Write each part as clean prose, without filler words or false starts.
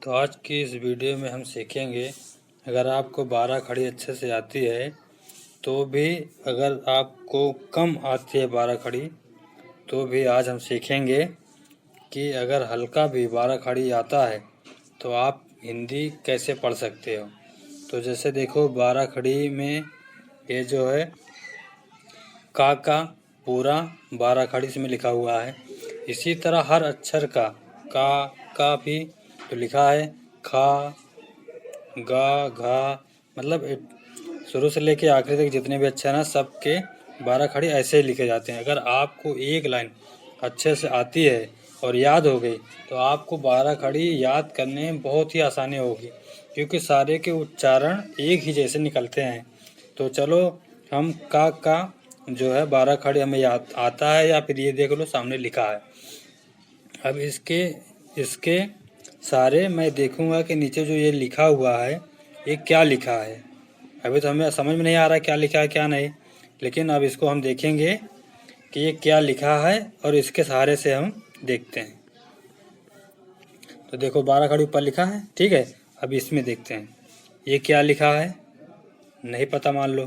तो आज की इस वीडियो में हम सीखेंगे, अगर आपको 12 खड़ी अच्छे से आती है तो भी, अगर आपको कम आती है 12 खड़ी तो भी आज हम सीखेंगे कि अगर हल्का भी 12 खड़ी आता है तो आप हिंदी कैसे पढ़ सकते हो। तो जैसे देखो 12 खड़ी में ये जो है का पूरा 12 खड़ी इसमें लिखा हुआ है। इसी तरह हर अक्षर का भी तो लिखा है खा गा घा, मतलब शुरू से लेके आखिरी तक जितने भी अक्षर हैं सबके 12 खड़ी ऐसे ही लिखे जाते हैं। अगर आपको एक लाइन अच्छे से आती है और याद हो गई तो आपको 12 खड़ी याद करने में बहुत ही आसानी होगी, क्योंकि सारे के उच्चारण एक ही जैसे निकलते हैं। तो चलो हम का जो है 12 खड़ी हमें याद आता है, या फिर ये देख लो सामने लिखा है। अब इसके सारे मैं देखूंगा कि नीचे जो ये लिखा हुआ है ये क्या लिखा है। अभी तो हमें समझ में नहीं आ रहा क्या लिखा है क्या नहीं, लेकिन अब इसको हम देखेंगे कि ये क्या लिखा है और इसके सहारे से हम देखते हैं। तो देखो 12 खड़ी ऊपर लिखा है, ठीक है। अब इसमें देखते हैं ये क्या लिखा है, नहीं पता मान लो,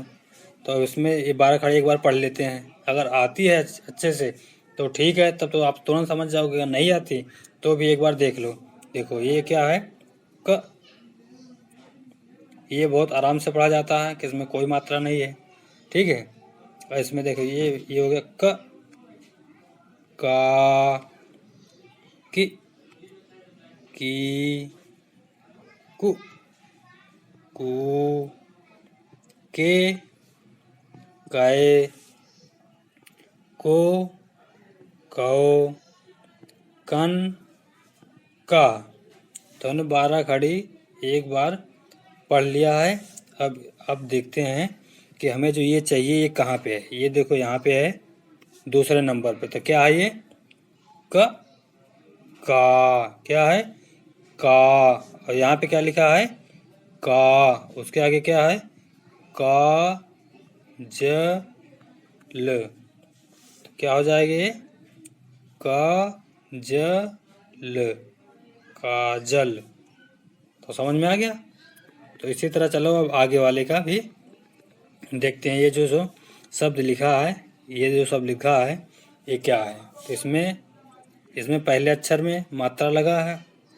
तो अब इसमें ये 12 खड़ी एक बार पढ़ लेते हैं। अगर आती है अच्छे से तो ठीक है, तब तो आप तुरंत समझ जाओगे। अगर नहीं आती तो भी एक बार देख लो। देखो ये क्या है क, ये बहुत आराम से पढ़ा जाता है कि इसमें कोई मात्रा नहीं है, ठीक है। और इसमें देखो ये हो गया का की कु कू के कै को कौ कन का। तो हमने 12 खड़ी एक बार पढ़ लिया है। अब देखते हैं कि हमें जो ये चाहिए ये कहाँ पे है। ये देखो यहाँ पे है दूसरे नंबर पे। तो क्या है ये का क्या है का, और यहाँ पे क्या लिखा है का, उसके आगे क्या है का ज ल। तो क्या हो जाएगा ये का ज ल, काजल। तो समझ में आ गया। तो इसी तरह चलो अब आगे वाले का भी देखते हैं। ये जो शब्द लिखा है, ये जो शब्द लिखा है ये क्या है। तो इसमें पहले अक्षर में मात्रा लगा है,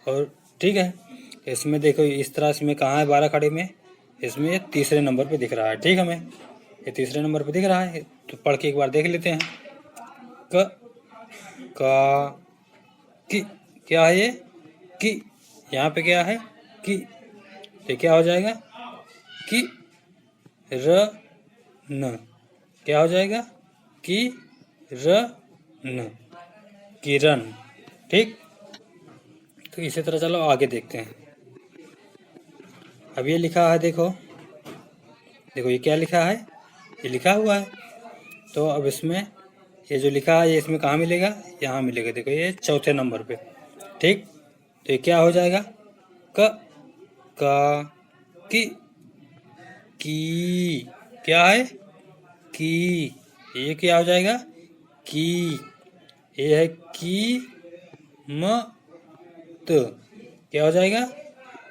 और ठीक है। इसमें देखो इस तरह इसमें कहाँ है 12 खड़ी में, इसमें तीसरे नंबर पे दिख रहा है, ठीक है। हमें ये तीसरे नंबर पे दिख रहा है, तो पढ़ के एक बार देख लेते हैं। का की, क्या है ये की, यहाँ पे क्या है की, तो क्या हो जाएगा की र न, क्या हो जाएगा की र न, किरण, ठीक। तो इसी तरह चलो आगे देखते हैं। अब ये लिखा है, देखो ये क्या लिखा है, ये लिखा हुआ है। तो अब इसमें ये जो लिखा है ये इसमें कहाँ मिलेगा, यहाँ मिलेगा। देखो ये चौथे नंबर पे, ठीक। तो ये क्या हो जाएगा का की, क्या है की, ये क्या हो जाएगा की, ये है की मत, क्या हो जाएगा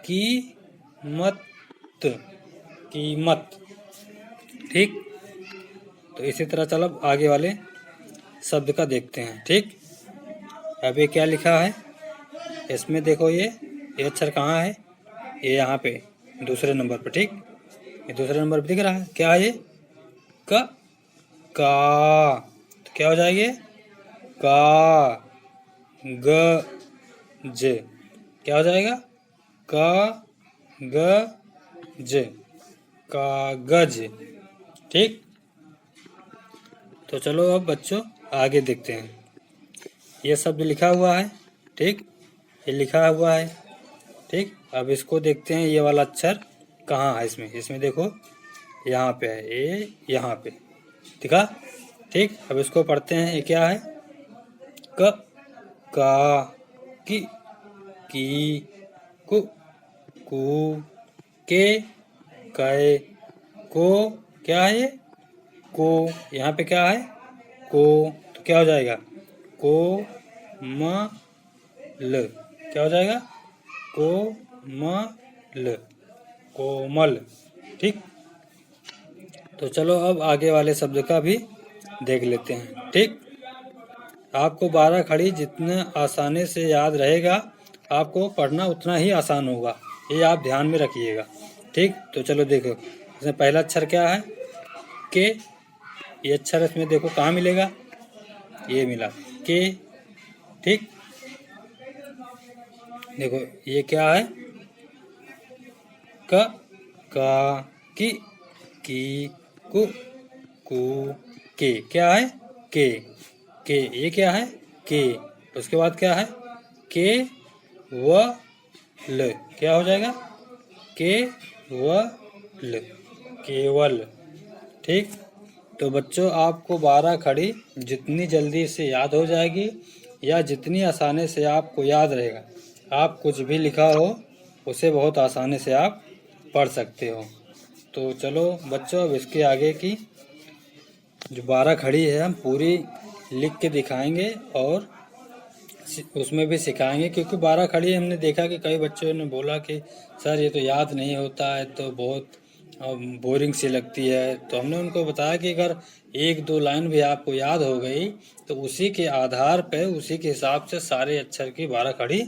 की मत, कीमत, ठीक। तो इसी तरह चलो आगे वाले शब्द का देखते हैं, ठीक। अब ये क्या लिखा है, इसमें देखो ये अक्षर कहाँ है, ये यहाँ पे दूसरे नंबर पे, ठीक। ये दूसरे नंबर पे दिख रहा है, क्या है ये का। तो क्या हो जाएगा का ग ज, क्या हो जाएगा का ग ज, कागज, ठीक। तो चलो अब बच्चों आगे देखते हैं। ये शब्द लिखा हुआ है, ठीक, ये लिखा हुआ है, ठीक। अब इसको देखते हैं ये वाला अक्षर कहाँ है इसमें देखो यहाँ पे है, ये यहाँ पे दिखा, ठीक। अब इसको पढ़ते हैं, ये क्या है का की कु कू के कै को, क्या है ये को, यहाँ पे क्या है को, तो क्या हो जाएगा को म ल, क्या हो जाएगा कोमल, कोमल। ठीक, तो चलो अब आगे वाले शब्द का भी देख लेते हैं। ठीक, आपको 12 खड़ी जितना आसानी से याद रहेगा, आपको पढ़ना उतना ही आसान होगा, ये आप ध्यान में रखिएगा। ठीक, तो चलो देखो, इसमें पहला अक्षर क्या है? के। ये अक्षर इसमें देखो कहाँ मिलेगा? ये मिला के। ठीक, देखो ये क्या है? क, का, की, कु, के। क्या है? के। ये क्या है? के। उसके बाद क्या है? के व ल। क्या हो जाएगा? के व ल, केवल। ठीक, तो बच्चों आपको 12 खड़ी जितनी जल्दी से याद हो जाएगी या जितनी आसानी से आपको याद रहेगा, आप कुछ भी लिखा हो उसे बहुत आसानी से आप पढ़ सकते हो। तो चलो बच्चों, अब इसके आगे की जो 12 खड़ी है हम पूरी लिख के दिखाएंगे और उसमें भी सिखाएंगे, क्योंकि 12 खड़ी हमने देखा कि कई बच्चों ने बोला कि सर ये तो याद नहीं होता है, तो बहुत बोरिंग सी लगती है। तो हमने उनको बताया कि अगर 1-2 लाइन भी आपको याद हो गई तो उसी के आधार पर, उसी के हिसाब से सारे अक्षर की 12 खड़ी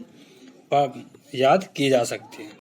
याद की जा सकती है।